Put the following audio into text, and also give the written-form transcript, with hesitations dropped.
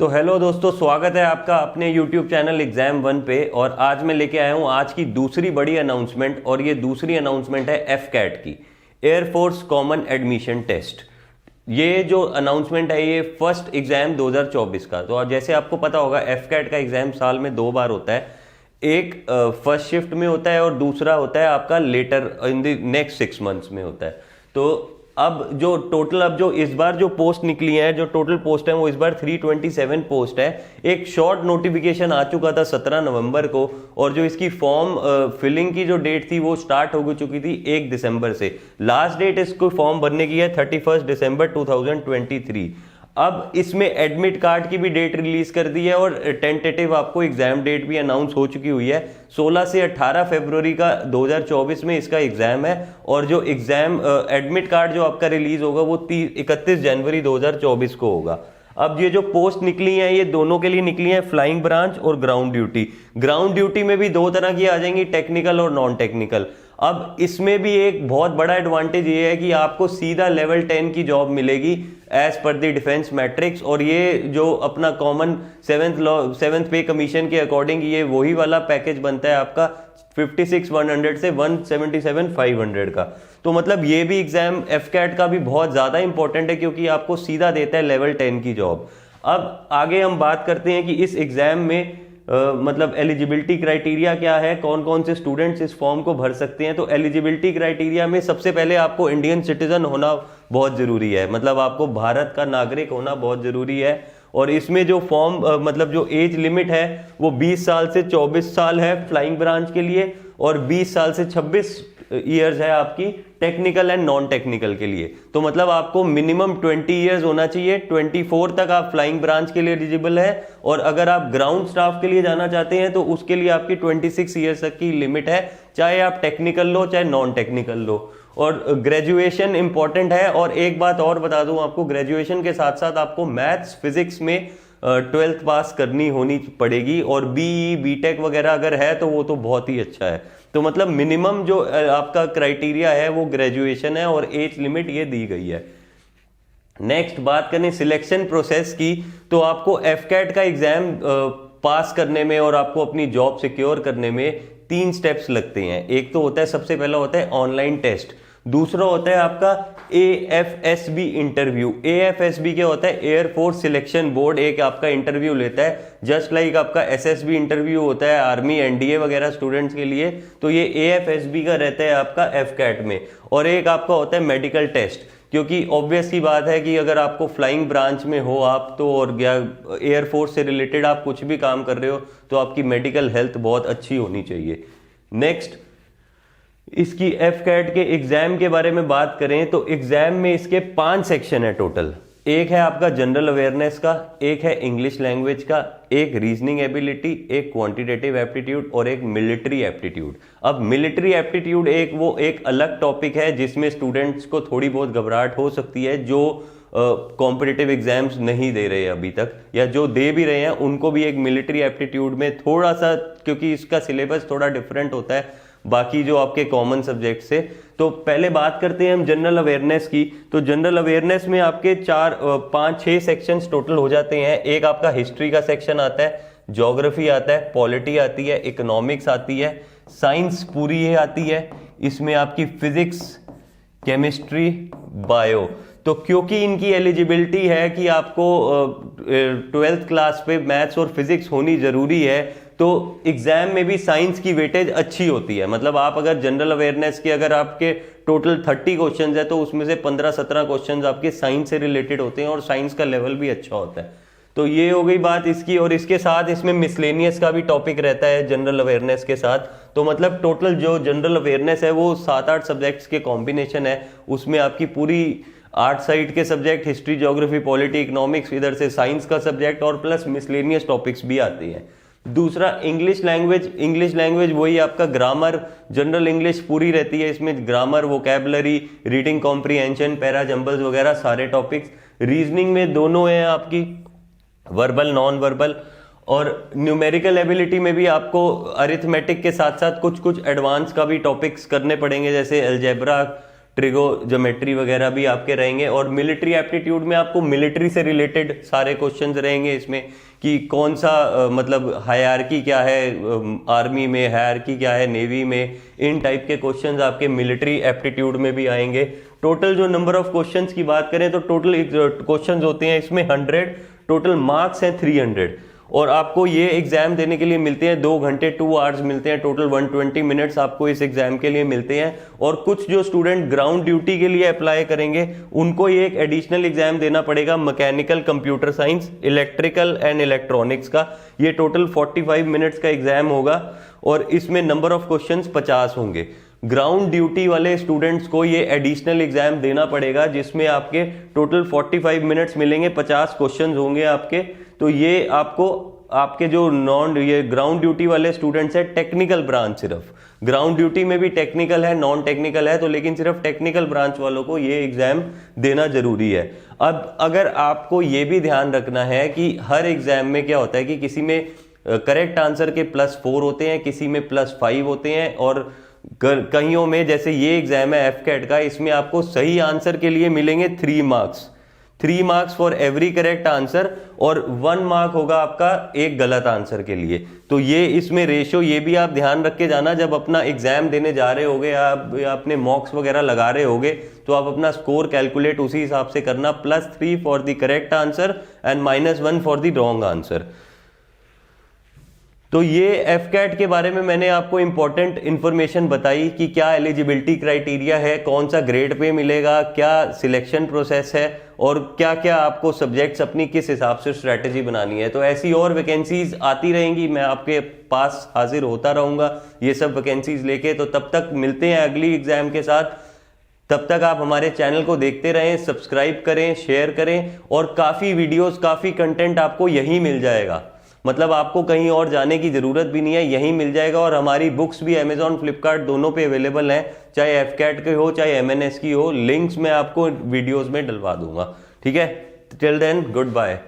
तो हेलो दोस्तों, स्वागत है आपका अपने YouTube चैनल एग्जाम वन पे। और आज मैं लेके आया हूँ आज की दूसरी बड़ी अनाउंसमेंट, और ये दूसरी अनाउंसमेंट है एफ कैट की, एयरफोर्स कॉमन एडमिशन टेस्ट। ये जो अनाउंसमेंट है ये फर्स्ट एग्जाम 2024 का। तो जैसे आपको पता होगा एफ कैट का एग्जाम साल में 2 बार होता है, एक फर्स्ट शिफ्ट में होता है और दूसरा होता है आपका letter in the next 6 months में होता है। तो अब जो टोटल इस बार जो पोस्ट निकली है, जो टोटल पोस्ट है वो इस बार 327 पोस्ट है। एक शॉर्ट नोटिफिकेशन आ चुका था 17 नवंबर को, और जो इसकी फॉर्म फिलिंग की जो डेट थी वो स्टार्ट हो चुकी थी 1 दिसंबर से। लास्ट डेट इसको फॉर्म भरने की है 31 दिसंबर 2023। अब इसमें एडमिट कार्ड की भी डेट रिलीज कर दी है, और टेंटेटिव आपको एग्जाम डेट भी अनाउंस हो चुकी हुई है। 16 से 18 फरवरी का 2024 में इसका एग्जाम है, और जो एग्जाम एडमिट कार्ड जो आपका रिलीज होगा वो 31 जनवरी 2024 को होगा। अब ये जो पोस्ट निकली है ये दोनों के लिए निकली है, फ्लाइंग ब्रांच और ग्राउंड ड्यूटी। ग्राउंड ड्यूटी में भी 2 तरह की आ जाएंगी, टेक्निकल और नॉन टेक्निकल। अब इसमें भी एक बहुत बड़ा एडवांटेज ये है कि आपको सीधा लेवल 10 की जॉब मिलेगी as per the defence matrix. और ये जो अपना कॉमन 7th पे कमीशन के अकॉर्डिंग ये वही वाला पैकेज बनता है आपका 56,100 से 177,500 का। तो मतलब ये भी एग्जाम एफ कैट का भी बहुत ज्यादा इंपॉर्टेंट है, क्योंकि आपको सीधा देता है लेवल 10 की जॉब। अब आगे हम बात करते हैं कि इस एग्जाम में मतलब एलिजिबिलिटी क्राइटेरिया क्या है, कौन कौन से स्टूडेंट्स इस फॉर्म को भर सकते हैं। तो एलिजिबिलिटी क्राइटेरिया में सबसे पहले आपको इंडियन सिटीजन होना बहुत जरूरी है, मतलब आपको भारत का नागरिक होना बहुत जरूरी है। और इसमें जो फॉर्म मतलब जो एज लिमिट है वो 20 साल से 24 साल है फ्लाइंग ब्रांच के लिए, और 20 साल से 26 ईयर्स है आपकी टेक्निकल एंड नॉन टेक्निकल के लिए। तो मतलब आपको मिनिमम 20 ईयर्स होना चाहिए। 24 तक आप फ्लाइंग ब्रांच के लिए एलिजिबल है, और अगर आप ग्राउंड स्टाफ के लिए जाना चाहते हैं तो उसके लिए आपकी 26 ईयर्स तक की लिमिट है, चाहे आप टेक्निकल लो चाहे नॉन टेक्निकल लो। और ग्रेजुएशन इंपॉर्टेंट है। और एक बात और बता दूं आपको, ग्रेजुएशन के साथ साथ आपको मैथ्स फिजिक्स में 12th पास करनी होनी पड़ेगी, और बीई बीटेक वगैरह अगर है तो वो तो बहुत ही अच्छा है। तो मतलब मिनिमम जो आपका क्राइटेरिया है वो ग्रेजुएशन है, और एज लिमिट ये दी गई है। नेक्स्ट बात करें सिलेक्शन प्रोसेस की, तो आपको एफ कैट का एग्जाम पास करने में और आपको अपनी जॉब सिक्योर करने में 3 स्टेप्स लगते हैं। एक तो होता है, सबसे पहला होता है ऑनलाइन टेस्ट, दूसरा होता है आपका AFSB इंटरव्यू। AFSB क्या होता है, एयरफोर्स सिलेक्शन बोर्ड एक आपका इंटरव्यू लेता है, जस्ट लाइक आपका SSB इंटरव्यू होता है आर्मी NDA वगैरह स्टूडेंट्स के लिए। तो ये AFSB का रहता है आपका एफ कैट में। और एक आपका होता है मेडिकल टेस्ट, क्योंकि ऑब्वियस की बात है कि अगर आपको फ्लाइंग ब्रांच में हो आप तो, और एयरफोर्स से रिलेटेड आप कुछ भी काम कर रहे हो, तो आपकी मेडिकल हेल्थ बहुत अच्छी होनी चाहिए। नेक्स्ट, इसकी एफ कैट के एग्जाम के बारे में बात करें तो एग्जाम में इसके 5 सेक्शन है टोटल। एक है आपका जनरल अवेयरनेस का, एक है इंग्लिश लैंग्वेज का, एक रीजनिंग एबिलिटी, एक क्वांटिटेटिव एप्टीट्यूड, और एक मिलिट्री एप्टीट्यूड। अब मिलिट्री एप्टीट्यूड एक अलग टॉपिक है जिसमें स्टूडेंट्स को थोड़ी बहुत घबराहट हो सकती है, जो कॉम्पिटिटिव एग्जाम्स नहीं दे रहे अभी तक, या जो दे भी रहे हैं उनको भी एक मिलिट्री एप्टीट्यूड में थोड़ा सा, क्योंकि इसका सिलेबस थोड़ा डिफरेंट होता है बाकी जो आपके कॉमन सब्जेक्ट से। तो पहले बात करते हैं हम जनरल अवेयरनेस की। तो जनरल अवेयरनेस में आपके 5-6 सेक्शंस टोटल हो जाते हैं। एक आपका हिस्ट्री का सेक्शन आता है, ज्योग्राफी आता है, पॉलिटी आती है, इकोनॉमिक्स आती है, साइंस पूरी ये आती है, इसमें आपकी फिजिक्स, केमिस्ट्री, बायो। तो क्योंकि इनकी एलिजिबिलिटी है कि आपको 12th क्लास पे मैथ्स और फिजिक्स होनी जरूरी है, तो एग्जाम में भी साइंस की वेटेज अच्छी होती है। मतलब आप अगर जनरल अवेयरनेस के अगर आपके टोटल 30 क्वेश्चंस है तो उसमें से 15-17 क्वेश्चंस आपके साइंस से रिलेटेड होते हैं, और साइंस का लेवल भी अच्छा होता है। तो ये हो गई बात इसकी। और इसके साथ इसमें मिसलेनियस का भी टॉपिक रहता है जनरल अवेयरनेस के साथ। तो मतलब टोटल जो जनरल अवेयरनेस है वो 7-8 सब्जेक्ट्स के कॉम्बिनेशन है। उसमें आपकी पूरी 8 साइड के subject, history, geography, polity, economics, इधर से साइंस का सब्जेक्ट, और प्लस मिसलेनियस टॉपिक्स भी आते हैं। दूसरा इंग्लिश लैंग्वेज। इंग्लिश लैंग्वेज वही आपका ग्रामर, जनरल इंग्लिश पूरी रहती है, इसमें grammar, vocabulary, reading comprehension, para jumbles वगैरह सारे टॉपिक्स। रीजनिंग में दोनों हैं आपकी, वर्बल, नॉन वर्बल। और न्यूमेरिकल एबिलिटी में भी आपको अरिथमेटिक के साथ साथ कुछ कुछ एडवांस का भी टॉपिक्स करने पड़ेंगे, जैसे अलजेब्रा, ट्रिगोनोमेट्री वगैरह भी आपके रहेंगे। और मिलिट्री एप्टीट्यूड में आपको मिलिट्री से रिलेटेड सारे क्वेश्चंस रहेंगे इसमें, कि कौन सा मतलब हायरार्की क्या है आर्मी में, हायरार्की क्या है नेवी में, इन टाइप के क्वेश्चंस आपके मिलिट्री एप्टीट्यूड में भी आएंगे। टोटल जो नंबर ऑफ क्वेश्चंस की बात करें तो टोटल क्वेश्चंस होते हैं इसमें 100, टोटल मार्क्स हैं 300, और आपको ये एग्जाम देने के लिए मिलते हैं 2 घंटे 2 आवर्स मिलते हैं, टोटल 120 मिनट्स आपको इस एग्जाम के लिए मिलते हैं। और कुछ जो स्टूडेंट ग्राउंड ड्यूटी के लिए अप्लाई करेंगे उनको ये एक एडिशनल एग्जाम देना पड़ेगा, mechanical computer science, electrical and electronics का। ये टोटल 45 मिनट्स का एग्जाम होगा और इसमें नंबर ऑफ क्वेश्चंस 50 होंगे। ग्राउंड ड्यूटी वाले स्टूडेंट्स को ये एडिशनल एग्जाम देना पड़ेगा जिसमें आपके टोटल 45 मिनट्स मिलेंगे, 50 क्वेश्चंस होंगे आपके। तो ये आपको आपके जो ये ग्राउंड ड्यूटी वाले स्टूडेंट्स हैं, टेक्निकल ब्रांच, सिर्फ ग्राउंड ड्यूटी में भी टेक्निकल है, नॉन टेक्निकल है, तो लेकिन सिर्फ टेक्निकल ब्रांच वालों को ये एग्जाम देना जरूरी है। अब अगर आपको ये भी ध्यान रखना है कि हर एग्जाम में क्या होता है कि किसी में करेक्ट आंसर के +4 होते हैं, किसी में +5 होते हैं, और कईयों में जैसे ये एग्जाम है एफकैट का, इसमें आपको सही आंसर के लिए मिलेंगे 3 marks, 3 marks for every correct answer, और 1 मार्क होगा आपका एक गलत आंसर के लिए। तो ये इसमें रेशियो ये भी आप ध्यान रख के जाना, जब अपना एग्जाम देने जा रहे होगे या अपने मॉक्स वगैरह लगा रहे होगे तो आप अपना स्कोर कैलकुलेट उसी हिसाब से करना, +3 for the correct answer and -1 for the wrong answer. तो ये एफकैट के बारे में मैंने आपको इंपॉर्टेंट इंफॉर्मेशन बताई कि क्या एलिजिबिलिटी क्राइटेरिया है, कौन सा ग्रेड पे मिलेगा, क्या सिलेक्शन प्रोसेस है, और क्या क्या आपको सब्जेक्ट्स अपनी किस हिसाब से स्ट्रैटेजी बनानी है। तो ऐसी और वैकेंसीज आती रहेंगी, मैं आपके पास हाजिर होता रहूंगा ये सब वैकेंसीज लेके। तो तब तक मिलते हैं अगली एग्जाम के साथ, तब तक आप हमारे चैनल को देखते रहें, सब्सक्राइब करें, शेयर करें, और काफ़ी वीडियोस, काफ़ी कंटेंट आपको यहीं मिल जाएगा। मतलब आपको कहीं और जाने की जरूरत भी नहीं है, यहीं मिल जाएगा। और हमारी बुक्स भी अमेजॉन, फ्लिपकार्ट दोनों पे अवेलेबल हैं, चाहे एफकैट के हो चाहे MNS की हो। लिंक्स मैं आपको वीडियोस में डलवा दूंगा। ठीक है, टिल देन गुड बाय।